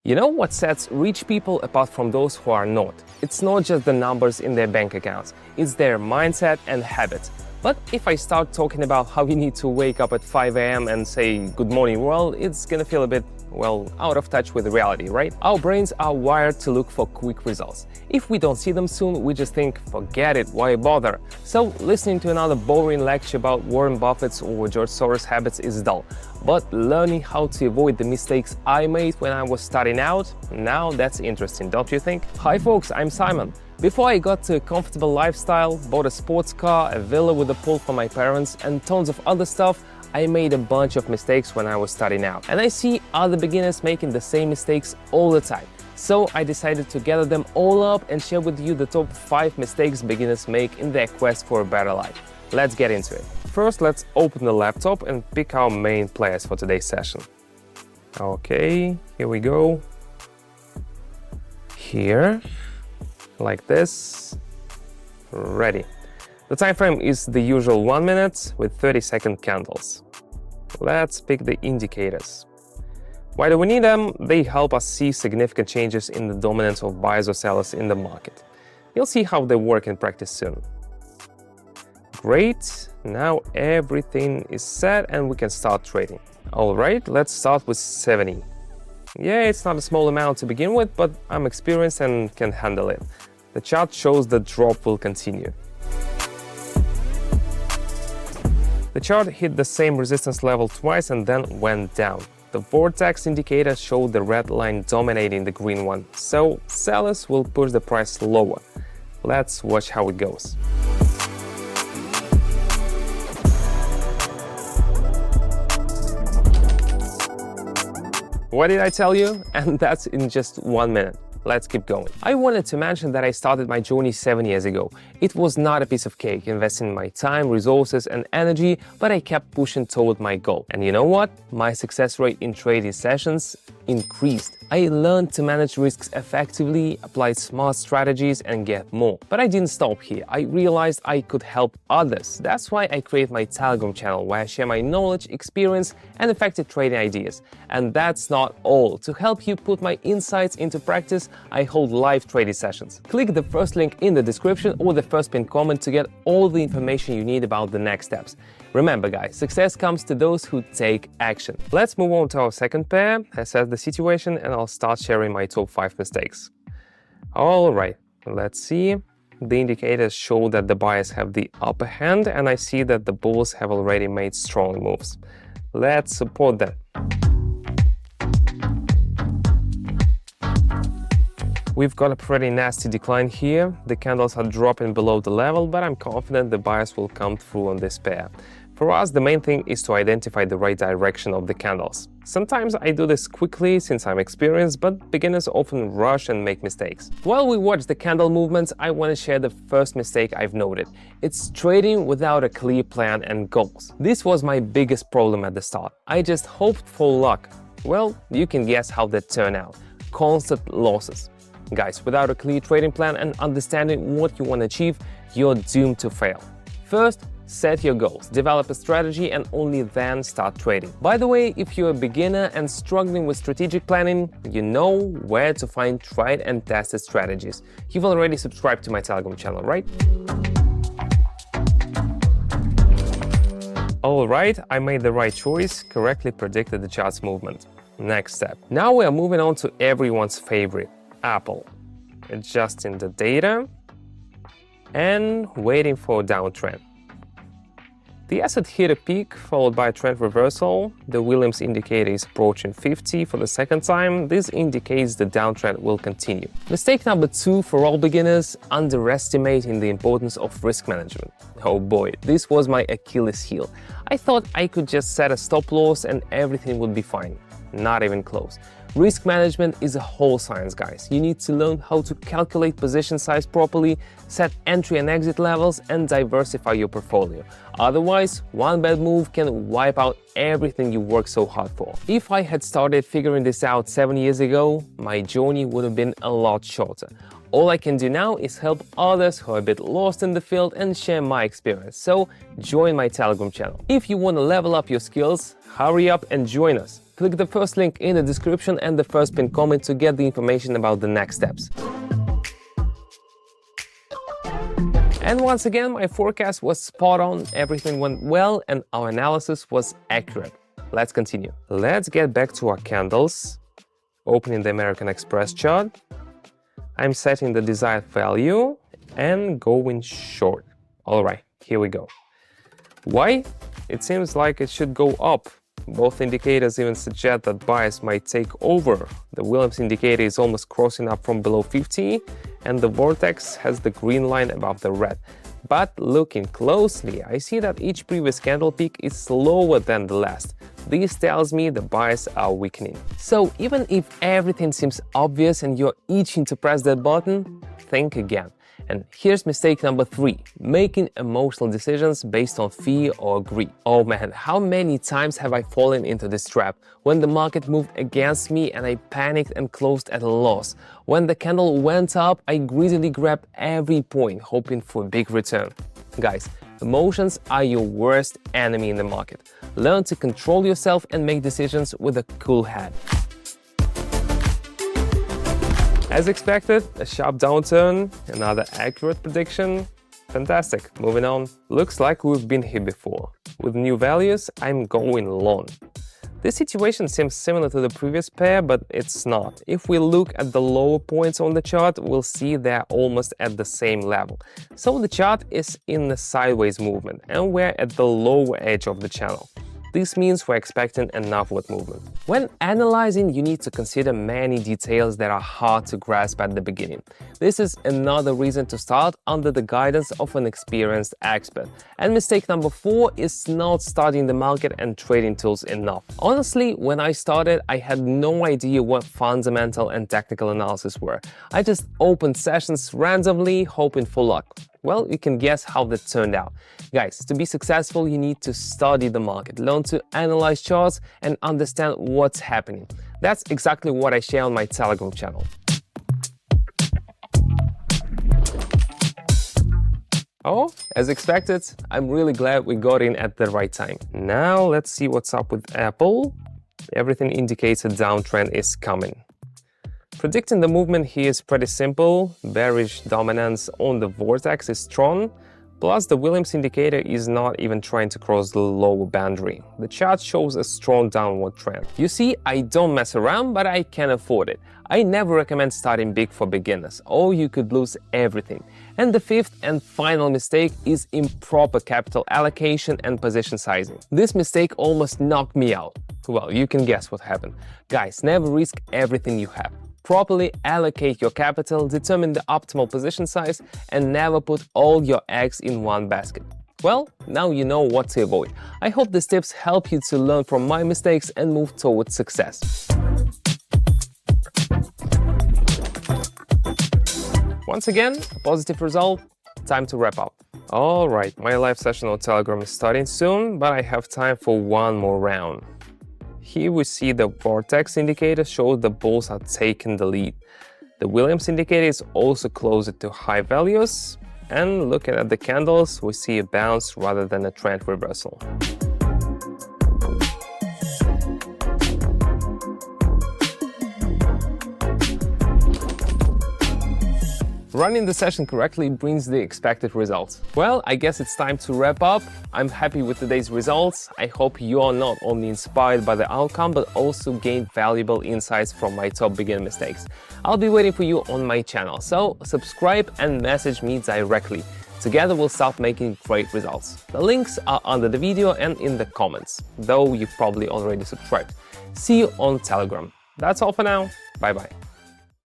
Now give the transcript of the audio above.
You know what sets rich people apart from those who are not? It's not just the numbers in their bank accounts, it's their mindset and habits. But if I start talking about how you need to wake up at 5 a.m. and say good morning world, it's gonna feel a bit, out of touch with reality, right? Our brains are wired to look for quick results. If we don't see them soon, we just think, forget it, why bother? So listening to another boring lecture about Warren Buffett's or George Soros' habits is dull. But learning how to avoid the mistakes I made when I was starting out, now that's interesting, don't you think? Hi folks, I'm Simon. Before I got to a comfortable lifestyle, bought a sports car, a villa with a pool for my parents, and tons of other stuff, I made a bunch of mistakes when I was starting out. And I see other beginners making the same mistakes all the time. So I decided to gather them all up and share with you the top 5 mistakes beginners make in their quest for a better life. Let's get into it. First, let's open the laptop and pick our main players for today's session. Okay, here we go. Here, like this. Ready. The time frame is the usual 1 minute with 30-second candles. Let's pick the indicators. Why do we need them? They help us see significant changes in the dominance of buyers or sellers in the market. You'll see how they work in practice soon. Great, now everything is set and we can start trading. Alright, let's start with 70. Yeah, it's not a small amount to begin with, but I'm experienced and can handle it. The chart shows the drop will continue. The chart hit the same resistance level twice and then went down. The vortex indicator showed the red line dominating the green one, so sellers will push the price lower. Let's watch how it goes. What did I tell you? And that's in just 1 minute. Let's keep going. I wanted to mention that I started my journey 7 years ago. It was not a piece of cake, investing my time, resources and energy, but I kept pushing toward my goal. And you know what? My success rate in trading sessions increased. I learned to manage risks effectively, applied smart strategies and get more. But I didn't stop here. I realized I could help others. That's why I created my Telegram channel where I share my knowledge, experience and effective trading ideas. And that's not all. To help you put my insights into practice, I hold live trading sessions. Click the first link in the description or the first pinned comment to get all the information you need about the next steps. Remember guys, success comes to those who take action. Let's move on to our second pair, assess the situation, and I'll start sharing my top 5 mistakes. Alright, let's see. The indicators show that the buyers have the upper hand and I see that the bulls have already made strong moves. Let's support them. We've got a pretty nasty decline here. The candles are dropping below the level, but I'm confident the buyers will come through on this pair. For us, the main thing is to identify the right direction of the candles. Sometimes I do this quickly since I'm experienced, but beginners often rush and make mistakes. While we watch the candle movements, I want to share the first mistake I've noted. It's trading without a clear plan and goals. This was my biggest problem at the start. I just hoped for luck. Well, you can guess how that turned out. Constant losses. Guys, without a clear trading plan and understanding what you want to achieve, you're doomed to fail. First, set your goals, develop a strategy and only then start trading. By the way, if you're a beginner and struggling with strategic planning, you know where to find tried and tested strategies. You've already subscribed to my Telegram channel, right? Alright, I made the right choice, correctly predicted the chart's movement. Next step. Now we are moving on to everyone's favorite, Apple. Adjusting the data and waiting for a downtrend. The asset hit a peak followed by a trend reversal. The Williams indicator is approaching 50 for the second time. This indicates the downtrend will continue. Mistake number 2 for all beginners, underestimating the importance of risk management. Oh boy, this was my Achilles heel. I thought I could just set a stop loss and everything would be fine. Not even close. Risk management is a whole science, guys. You need to learn how to calculate position size properly, set entry and exit levels, and diversify your portfolio. Otherwise, one bad move can wipe out everything you worked so hard for. If I had started figuring this out 7 years ago, my journey would have been a lot shorter. All I can do now is help others who are a bit lost in the field and share my experience. So join my Telegram channel. If you want to level up your skills, hurry up and join us. Click the first link in the description and the first pinned comment to get the information about the next steps. And once again, my forecast was spot on, everything went well, and our analysis was accurate. Let's continue. Let's get back to our candles. Opening the American Express chart. I'm setting the desired value and going short. All right, here we go. Why? It seems like it should go up. Both indicators even suggest that buyers might take over. The Williams indicator is almost crossing up from below 50, and the vortex has the green line above the red. But looking closely, I see that each previous candle peak is slower than the last. This tells me the buyers are weakening. So even if everything seems obvious and you're itching to press that button, think again. And here's mistake number 3, making emotional decisions based on fear or greed. Oh man, how many times have I fallen into this trap? When the market moved against me and I panicked and closed at a loss. When the candle went up, I greedily grabbed every point, hoping for a big return. Guys, emotions are your worst enemy in the market. Learn to control yourself and make decisions with a cool head. As expected, a sharp downturn, another accurate prediction. Fantastic. Moving on. Looks like we've been here before. With new values, I'm going long. This situation seems similar to the previous pair, but it's not. If we look at the lower points on the chart, we'll see they're almost at the same level. So the chart is in a sideways movement, and we're at the lower edge of the channel. This means we're expecting an upward movement. When analyzing, you need to consider many details that are hard to grasp at the beginning. This is another reason to start under the guidance of an experienced expert. And mistake number 4 is not studying the market and trading tools enough. Honestly, when I started, I had no idea what fundamental and technical analysis were. I just opened sessions randomly, hoping for luck. Well, you can guess how that turned out. Guys, to be successful, you need to study the market, learn to analyze charts, and understand what's happening. That's exactly what I share on my Telegram channel. Oh, as expected, I'm really glad we got in at the right time. Now let's see what's up with Apple. Everything indicates a downtrend is coming. Predicting the movement here is pretty simple. Bearish dominance on the vortex is strong, plus the Williams indicator is not even trying to cross the lower boundary. The chart shows a strong downward trend. You see, I don't mess around, but I can afford it. I never recommend starting big for beginners, or you could lose everything. And the 5th and final mistake is improper capital allocation and position sizing. This mistake almost knocked me out. Well, you can guess what happened. Guys, never risk everything you have. Properly allocate your capital, determine the optimal position size, and never put all your eggs in one basket. Well, now you know what to avoid. I hope these tips help you to learn from my mistakes and move towards success. Once again, a positive result. Time to wrap up. Alright, my live session on Telegram is starting soon, but I have time for one more round. Here we see the vortex indicator shows the bulls are taking the lead. The Williams indicator is also closer to high values. And looking at the candles, we see a bounce rather than a trend reversal. Running the session correctly brings the expected results. Well, I guess it's time to wrap up. I'm happy with today's results. I hope you are not only inspired by the outcome, but also gained valuable insights from my top beginner mistakes. I'll be waiting for you on my channel, so subscribe and message me directly. Together we'll start making great results. The links are under the video and in the comments, though you've probably already subscribed. See you on Telegram. That's all for now. Bye bye.